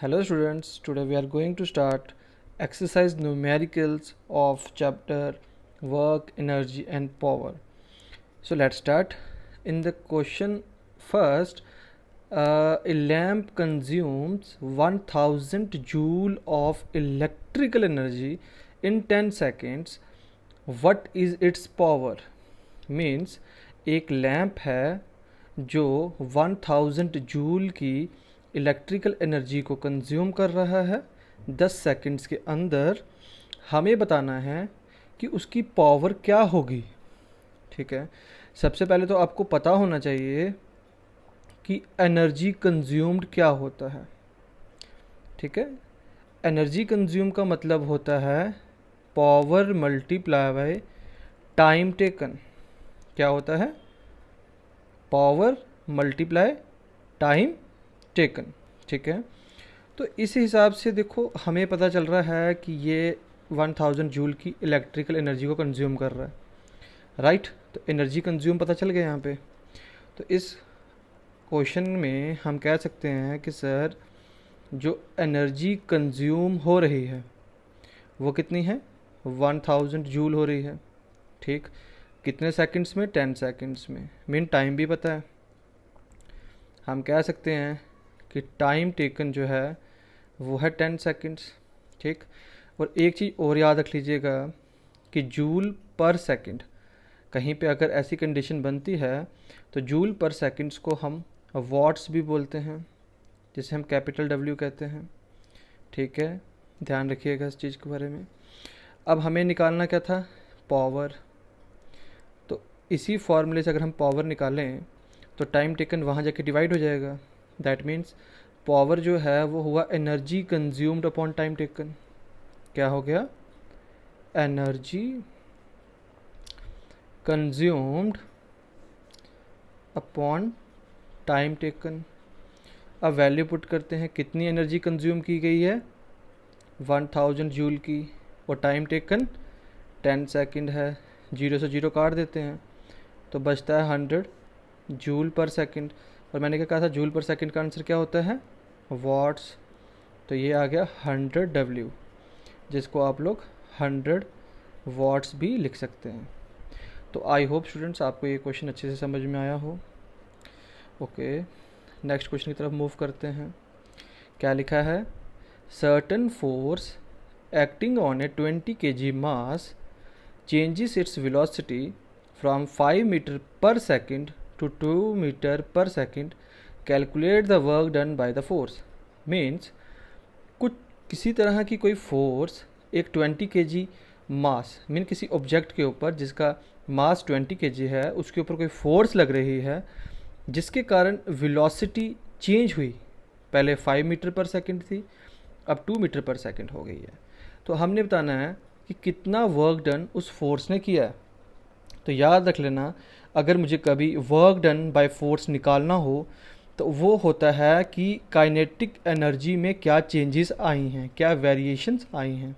Hello students, today we are going to start exercise numericals of chapter work, energy and power. So let's start. In the question first, a lamp consumes 1000 joule of electrical energy in 10 seconds. What is its power? Means एक lamp है जो 1000 joule की electrical energy को consume कर रहा है 10 seconds के अंदर। हमें बताना है कि उसकी पावर क्या होगी। ठीक है, सबसे पहले तो आपको पता होना चाहिए कि एनर्जी कंज्यूम्ड क्या होता है। ठीक है, एनर्जी कंज्यूम का मतलब होता है power multiply by time taken. क्या होता है? Power multiply time taken. ठीक है, तो इस हिसाब से देखो हमें पता चल रहा है कि ये 1000 जूल की इलेक्ट्रिकल एनर्जी को कंज्यूम कर रहा है, राइट। तो एनर्जी कंज्यूम पता चल गया यहाँ पे। तो इस क्वेश्चन में हम कह सकते हैं कि सर जो एनर्जी कंज्यूम हो रही है वो कितनी है? 1000 जूल हो रही है। ठीक, कितने सेकंड्स में? 10 सेकंड्स में। मीन टाइम भी पता है। हम कह सकते हैं कि टाइम टेकन जो है वो है 10 सेकंड्स। ठीक, और एक चीज़ और याद रख लीजिएगा कि जूल पर सेकंड, कहीं पे अगर ऐसी कंडीशन बनती है तो जूल पर सेकंड्स को हम वॉट्स भी बोलते हैं, जिसे हम कैपिटल डब्ल्यू कहते हैं। ठीक है, ध्यान रखिएगा इस चीज़ के बारे में। अब हमें निकालना क्या था? पावर। तो इसी फॉर्मूले से अगर हम पावर निकालें तो टाइम टेकन वहाँ जाके डिवाइड हो जाएगा। दैट मीन्स पावर जो है वो हुआ energy consumed upon time taken. क्या हो गया? Energy consumed upon time taken. अब वैल्यू पुट करते हैं, कितनी एनर्जी कंज्यूम की गई है? 1000 जूल की, और टाइम टेकन 10 सेकंड है। जीरो से जीरो काट देते हैं तो बचता है 100 जूल पर सेकंड। और मैंने क्या कहा था? जूल पर सेकंड का आंसर क्या होता है? वॉट्स। तो ये आ गया 100 डब्ल्यू, जिसको आप लोग 100 वॉट्स भी लिख सकते हैं। तो आई होप स्टूडेंट्स आपको ये क्वेश्चन अच्छे से समझ में आया हो। ओके, नेक्स्ट क्वेश्चन की तरफ मूव करते हैं। क्या लिखा है? Certain force acting on A 20 kg mass changes its velocity from 5 meter per second to 2 meter per second. Calculate the work done by the force. Means कुछ किसी तरह की कोई फोर्स एक 20 kg मास, मीन किसी ऑब्जेक्ट के ऊपर जिसका मास 20 kg है, उसके ऊपर कोई फोर्स लग रही है जिसके कारण वेलोसिटी चेंज हुई। पहले 5 मीटर पर सेकंड थी, अब 2 मीटर पर सेकंड हो गई है। तो हमने बताना है कि कितना वर्क डन उस फोर्स ने किया है। तो याद रख लेना, अगर मुझे कभी वर्क डन बाय फोर्स निकालना हो तो वो होता है कि काइनेटिक एनर्जी में क्या चेंजेस आई हैं, क्या वेरिएशंस आई हैं।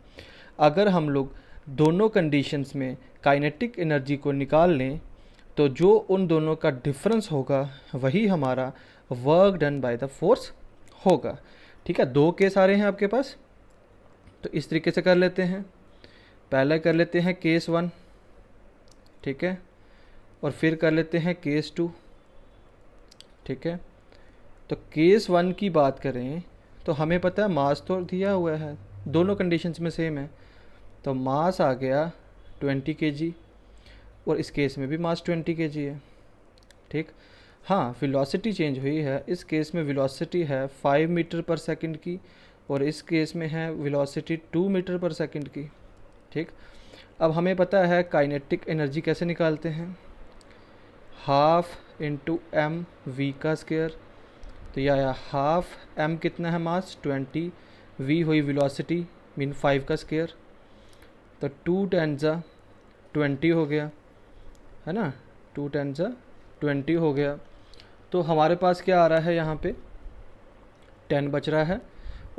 अगर हम लोग दोनों कंडीशंस में काइनेटिक एनर्जी को निकाल लें तो जो उन दोनों का डिफरेंस होगा वही हमारा work done by the force होगा। ठीक है, दो केस आ रहे हैं आपके पास, तो इस तरीके से कर लेते हैं। पहले कर लेते हैं केस 1, ठीक है, और फिर कर लेते हैं केस 2। ठीक है, तो केस 1 की बात करें तो हमें पता है मास तो दिया हुआ है, दोनों कंडीशंस में सेम है। तो मास आ गया 20 kg, और इस केस में भी मास 20 kg है। ठीक, हाँ, वेलोसिटी चेंज हुई है। इस केस में वेलोसिटी है 5 मीटर पर सेकंड की, और इस केस में है वेलोसिटी 2 मीटर पर सेकंड की। ठीक, अब हमें पता है काइनेटिक एनर्जी कैसे निकालते हैं, हाफ इंटू एम वी का स्क्वायर। तो यह आया हाफ एम, कितना है मास 20, वी हुई वेलोसिटी मीन 5 का स्क्वायर। तो 2 10 जा 20 हो गया, है ना, 2 10 जा 20 हो गया। तो हमारे पास क्या आ रहा है यहाँ पे? 10 बच रहा है,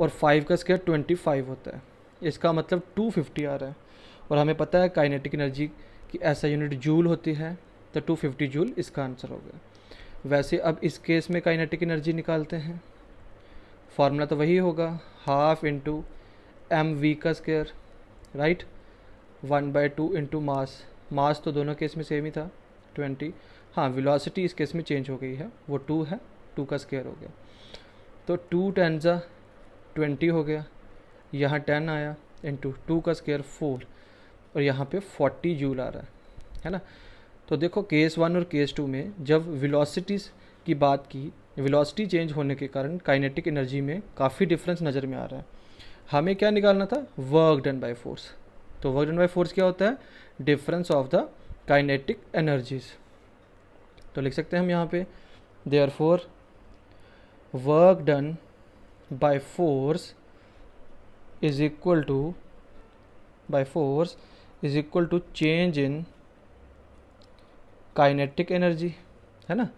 और 5 का स्क्वायर 25 होता है। इसका मतलब 250 आ रहा है। और हमें पता है काइनेटिक एनर्जी की ऐसा यूनिट जूल होती है, तो 250 जूल इसका आंसर हो गया। वैसे अब इस केस में काइनेटिक एनर्जी निकालते हैं। फार्मूला तो वही होगा, हाफ इंटू एम वी का स्क्वायर, राइट, 1/2 इंटू मास। मास तो दोनों केस में सेम ही था 20। हाँ, वेलोसिटी इस केस में चेंज हो गई है, वो 2 है, 2 का स्क्वायर हो गया, तो 2 10 जा 20 हो गया, यहाँ 10 आया इंटू 2 का स्क्वायर 4, और यहाँ पे 40 जूल आ रहा है ना। तो देखो केस 1 और केस 2 में जब वेलोसिटीज़ की बात की, वेलोसिटी चेंज होने के कारण काइनेटिक एनर्जी में काफ़ी डिफरेंस नज़र में आ रहा है। हमें क्या निकालना था, वर्क डन बाय फोर्स। तो वर्क डन बाय फोर्स क्या होता है, difference of the kinetic energies. तो लिख सकते हैं हम यहाँ पे, therefore work done by force is equal to change in kinetic energy, है ना,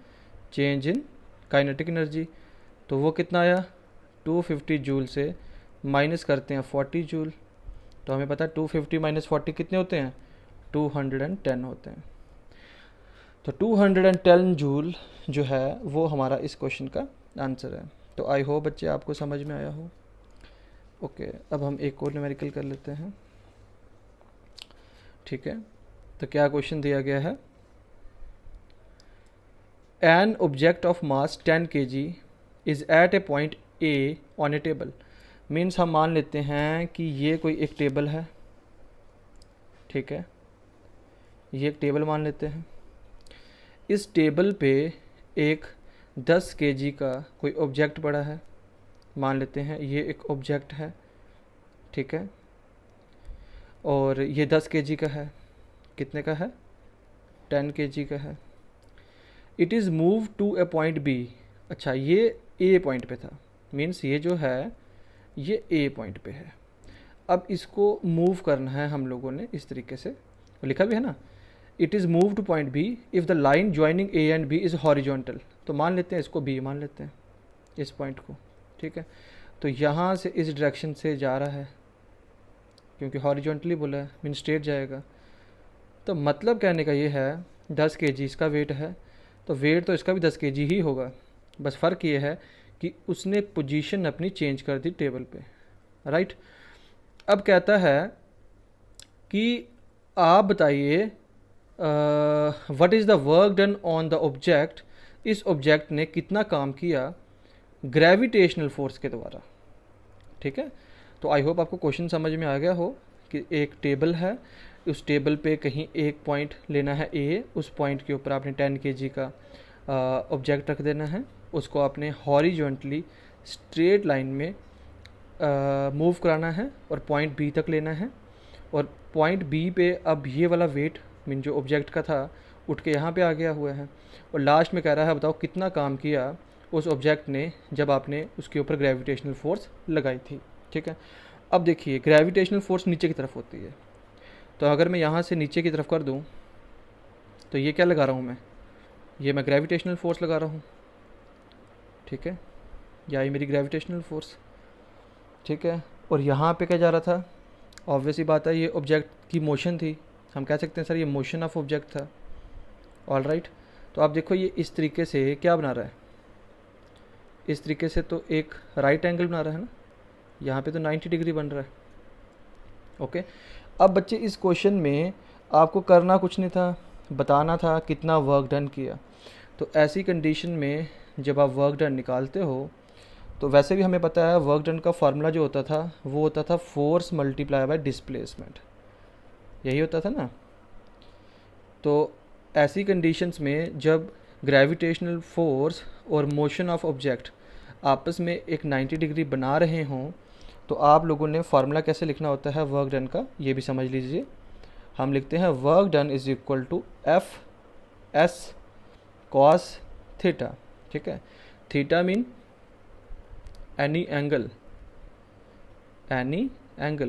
चेंज इन काइनेटिक एनर्जी। तो वो कितना आया, 250 जूल से माइनस करते हैं 40 जूल, तो हमें पता है 250 माइनस 40 कितने होते हैं, 210 होते हैं। तो 210 जूल जो है वो हमारा इस क्वेश्चन का आंसर है। तो आई होप बच्चे आपको समझ में आया हो। ओके, अब हम एक और न्यूमेरिकल कर लेते हैं, ठीक है। तो क्या क्वेश्चन दिया गया है, an object of mass 10 kg is at a point A on a table. Means हम मान लेते हैं कि ये कोई एक टेबल है, ठीक है, ये एक टेबल मान लेते हैं। इस टेबल पे एक 10 kg का कोई ऑब्जेक्ट पड़ा है, मान लेते हैं ये एक ऑब्जेक्ट है, ठीक है, और ये 10 kg का है, कितने का है, 10 kg का है। It is move to a point B. अच्छा, ये ए पॉइंट पे था, मीन्स ये जो है ये ए पॉइंट पे है। अब इसको मूव करना है हम लोगों ने इस तरीके से, लिखा भी है ना, it is move to point B if the line joining A and B is horizontal. तो मान लेते हैं इसको बी मान लेते हैं, इस पॉइंट को, ठीक है। तो यहाँ से इस डायरेक्शन से जा रहा है, क्योंकि हॉरिजॉन्टली बोला है, मीन स्ट्रेट जाएगा। तो मतलब कहने का ये है 10 kg इसका वेट है, तो वेट तो इसका भी 10 kg ही होगा, बस फ़र्क ये है कि उसने पोजीशन अपनी चेंज कर दी टेबल पे, राइट। अब कहता है कि आप बताइए what is the work done on the object, इस ऑब्जेक्ट ने कितना काम किया ग्रेविटेशनल फोर्स के द्वारा, ठीक है। तो आई होप आपको क्वेश्चन समझ में आ गया हो कि एक टेबल है, उस टेबल पे कहीं एक पॉइंट लेना है ए, उस पॉइंट के ऊपर आपने 10 kg का ऑब्जेक्ट रख देना है, उसको आपने हॉरिजॉन्टली स्ट्रेट लाइन में मूव कराना है और पॉइंट बी तक लेना है। और पॉइंट बी पे अब ये वाला वेट मीन जो ऑब्जेक्ट का था उठ के यहाँ पे आ गया हुआ है, और लास्ट में कह रहा है बताओ कितना काम किया उस ऑब्जेक्ट ने जब आपने उसके ऊपर ग्रेविटेशनल फोर्स लगाई थी, ठीक है। अब देखिए ग्रेविटेशनल फोर्स नीचे की तरफ होती है, तो अगर मैं यहाँ से नीचे की तरफ कर दूँ तो ये क्या लगा रहा हूँ ये मैं ग्रेविटेशनल फोर्स लगा रहा हूँ, ठीक है, या ये मेरी ग्रेविटेशनल फोर्स, ठीक है। और यहाँ पे क्या जा रहा था, ऑब्वियस ही बात है ये ऑब्जेक्ट की मोशन थी, हम कह सकते हैं सर ये मोशन ऑफ ऑब्जेक्ट था, ऑल राइट। तो आप देखो ये इस तरीके से क्या बना रहा है, इस तरीके से तो एक राइट एंगल बना रहा है ना, यहाँ पे तो 90 डिग्री बन रहा है, ओके। अब बच्चे इस क्वेश्चन में आपको करना कुछ नहीं था, बताना था कितना वर्क डन किया। तो ऐसी कंडीशन में जब आप वर्क डन निकालते हो तो वैसे भी हमें पता है वर्क डन का फार्मूला जो होता था वो होता था फोर्स मल्टीप्लाई बाय डिस्प्लेसमेंट, यही होता था ना। तो ऐसी कंडीशंस में जब ग्रेविटेशनल फोर्स और मोशन ऑफ ऑब्जेक्ट आपस में एक 90 डिग्री बना रहे हों तो आप लोगों ने फार्मूला कैसे लिखना होता है वर्क डन का, ये भी समझ लीजिए। हम लिखते हैं work done is equal to F S cos theta, ठीक है। थीटा मीन एनी एंगल,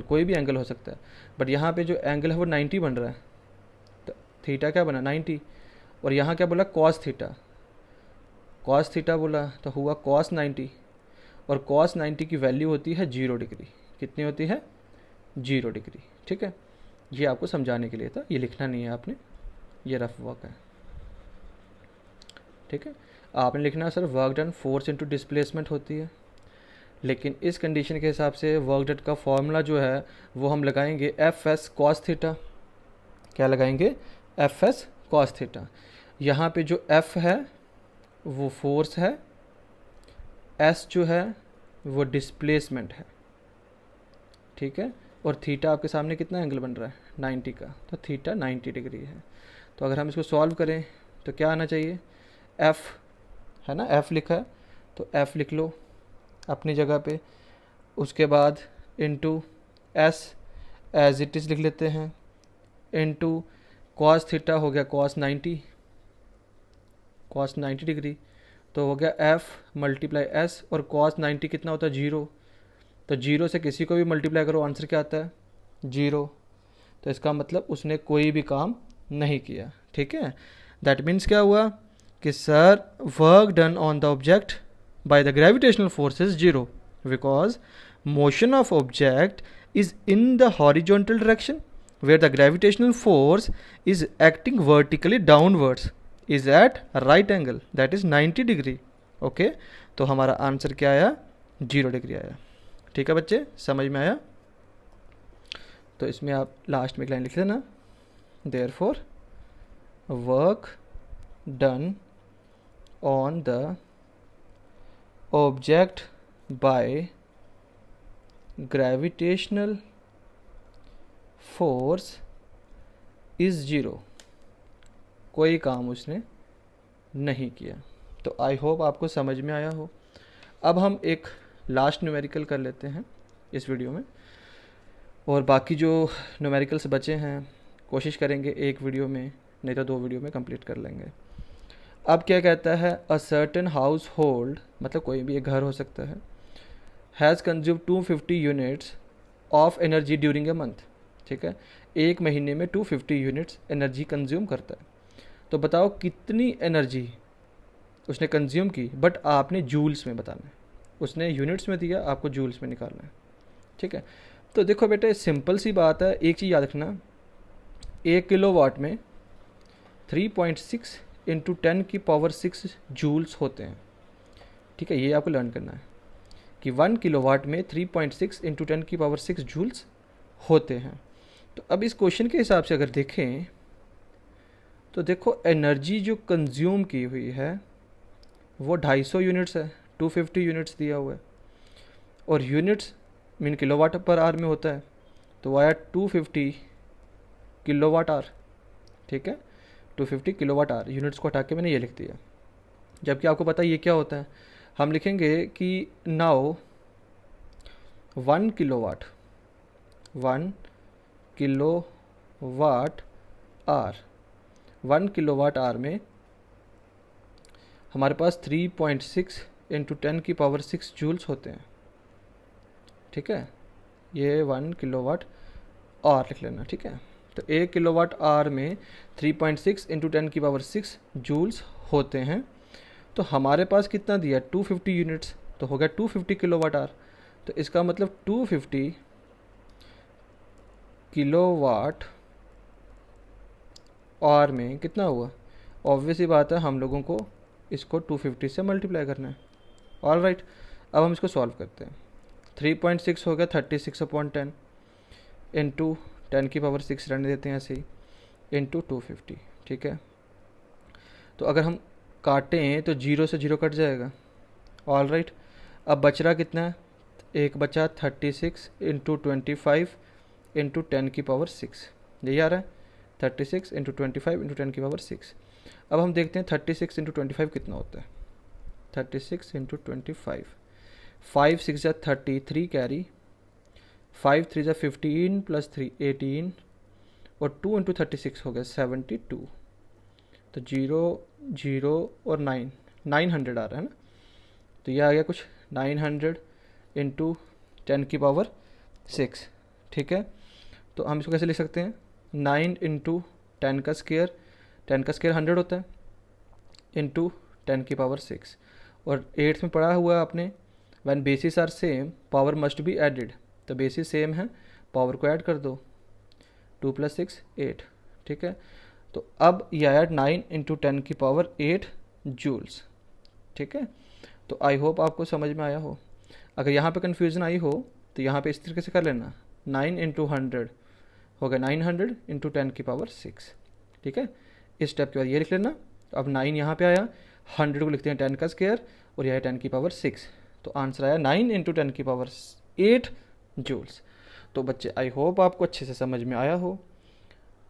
कोई भी एंगल हो सकता है, बट यहाँ पे जो एंगल है वो 90 बन रहा है, तो थीटा क्या बना 90, और यहाँ क्या बोला कॉस थीटा बोला, तो हुआ कॉस 90, और कॉस 90 की वैल्यू होती है 0 डिग्री, कितनी होती है 0 डिग्री, ठीक है। ये आपको समझाने के लिए था, ये लिखना नहीं है आपने, ये रफ वर्क है, ठीक है। आपने लिखना है sir work done force into displacement होती है, लेकिन इस कंडीशन के हिसाब से वर्क डन का फॉर्मूला जो है वो हम लगाएंगे एफ एस कॉस थीटा। क्या लगाएंगे? F S cos theta. यहाँ पे जो एफ है वो फोर्स है, एस जो है वो डिस्प्लेसमेंट है, ठीक है। और थीटा आपके सामने कितना एंगल बन रहा है? 90 का, तो थीटा 90 डिग्री है। तो अगर हम इसको सॉल्व करें तो क्या आना चाहिए? एफ है ना, एफ लिखा है तो एफ लिख लो अपनी जगह पे। उसके बाद into S as it is लिख लेते हैं, इनटू कॉस थीटा हो गया कॉस 90, कॉस 90 डिग्री, तो हो गया एफ मल्टीप्लाई एस, और कॉस 90 कितना होता है? 0। तो 0 से किसी को भी मल्टीप्लाई करो, आंसर क्या आता है? 0। तो इसका मतलब उसने कोई भी काम नहीं किया, ठीक है। दैट मीन्स क्या हुआ कि sir work done on the object by the gravitational force is 0 because motion of object is in the horizontal direction where the gravitational force is acting vertically downwards is at right angle that is 90 degree. Okay तो हमारा answer क्या आया? 0 degree आया। ठीक है बच्चे, समझ में आया? तो इसमें आप लास्ट में एक लाइन लिख लेना, therefore work done on the object by gravitational force is 0, कोई काम उसने नहीं किया। तो आई होप आपको समझ में आया हो। अब हम एक लास्ट न्यूमेरिकल कर लेते हैं इस वीडियो में, और बाकी जो न्यूमेरिकल्स बचे हैं कोशिश करेंगे एक वीडियो में, नहीं तो 2 वीडियो में कंप्लीट कर लेंगे। अब क्या कहता है? अ सर्टेन हाउस होल्ड, मतलब कोई भी एक घर हो सकता है, has consume 250 units of energy during a month. ठीक है, एक महीने में 250 यूनिट्स एनर्जी कंज्यूम करता है। तो बताओ कितनी एनर्जी उसने कंज्यूम की, बट आपने जूल्स में बताना है। उसने यूनिट्स में दिया, आपको जूल्स में निकालना है। ठीक है, तो देखो बेटे सिंपल सी बात है, एक चीज़ याद रखना, 1 किलोवाट में 3.6 इंटू 10 की पावर 6 जूल्स होते हैं। ठीक है, ये आपको लर्न करना है कि 1 किलोवाट में 3.6 इंटू 10 की पावर 6 जूल्स होते हैं। तो अब इस क्वेश्चन के हिसाब से अगर देखें तो देखो एनर्जी जो कंज्यूम की हुई है वो 250 यूनिट्स है, 250 यूनिट्स दिया हुआ है, और units mean kilowatt per hour में होता है, तो वो आया 250 किलोवाट आवर। ठीक है, 250 किलोवाट आवर, यूनिट्स को हटा के मैंने ये लिख दिया। जबकि आपको पता है ये क्या होता है, हम लिखेंगे कि now 1 kilowatt hour, 1 kilowatt hour में हमारे पास 3.6 इंटू 10 की पावर 6 जूल्स होते हैं। ठीक है, ये 1 किलोवाट आवर लिख लेना। ठीक है, तो 1 किलोवाट आवर में 3.6 इंटू 10 की पावर 6 जूल्स होते हैं। तो हमारे पास कितना दिया? 250 यूनिट्स, तो हो गया 250 किलोवाट आवर। तो इसका मतलब 250 किलोवाट आवर में कितना हुआ? ऑब्वियस ही बात है, हम लोगों को इसको 250 से मल्टीप्लाई करना है। ऑल राइट, अब हम इसको सॉल्व करते हैं। 3.6 हो गया 36/10 इंटू 10 की पावर 6 रहने देते हैं ऐसे ही, इंटू 250। ठीक है, तो अगर हम काटें तो 0 से 0 कट जाएगा। ऑल राइट, अब बच रहा कितना है? एक बचा 36 इंटू 25 इंटू 10 की पावर 6, यही आ रहा है 36 इंटू 25 इंटू 10 की पावर 6। अब हम देखते हैं 36 इंटू 25 कितना होता है। 36 इंटू 25, 5 6 जा 33 कैरी, 5 3 जा 15 प्लस 3 18, और 2 इंटू 36 हो गया 72। तो 0 0 और 900 आ रहा है ना, तो ये आ गया कुछ 900 इंटू 10 की पावर 6। ठीक है, तो हम इसको कैसे लिख सकते हैं? 9 इंटू 10 का स्क्वायर, 10 का स्क्वायर 100 होता है, इंटू 10 की पावर 6। और 8th में पढ़ा हुआ है आपने, when basis are same power must be added. तो बेसिस सेम है, पावर को ऐड कर दो, 2 + 6 8। ठीक है, तो अब ये आया 9 इंटू 10 की पावर 8 जूल्स। ठीक है, तो आई होप आपको समझ में आया हो। अगर यहाँ पे कन्फ्यूज़न आई हो तो यहाँ पे इस तरीके से कर लेना, 9 इंटू 100 हो गया 900 इंटू 10⁶, ठीक है। इस स्टेप के बाद ये लिख लेना। अब 9 यहाँ पे आया, 100 को लिखते हैं 10 का स्क्वायर और यह है 10⁶, तो आंसर आया 9 इंटू 10⁸ जूल्स। तो बच्चे आई होप आपको अच्छे से समझ में आया हो,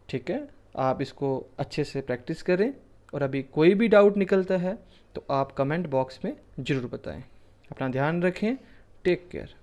ठीक है। आप इसको अच्छे से प्रैक्टिस करें और अभी कोई भी डाउट निकलता है तो आप कमेंट बॉक्स में ज़रूर बताएं। अपना ध्यान रखें, टेक केयर।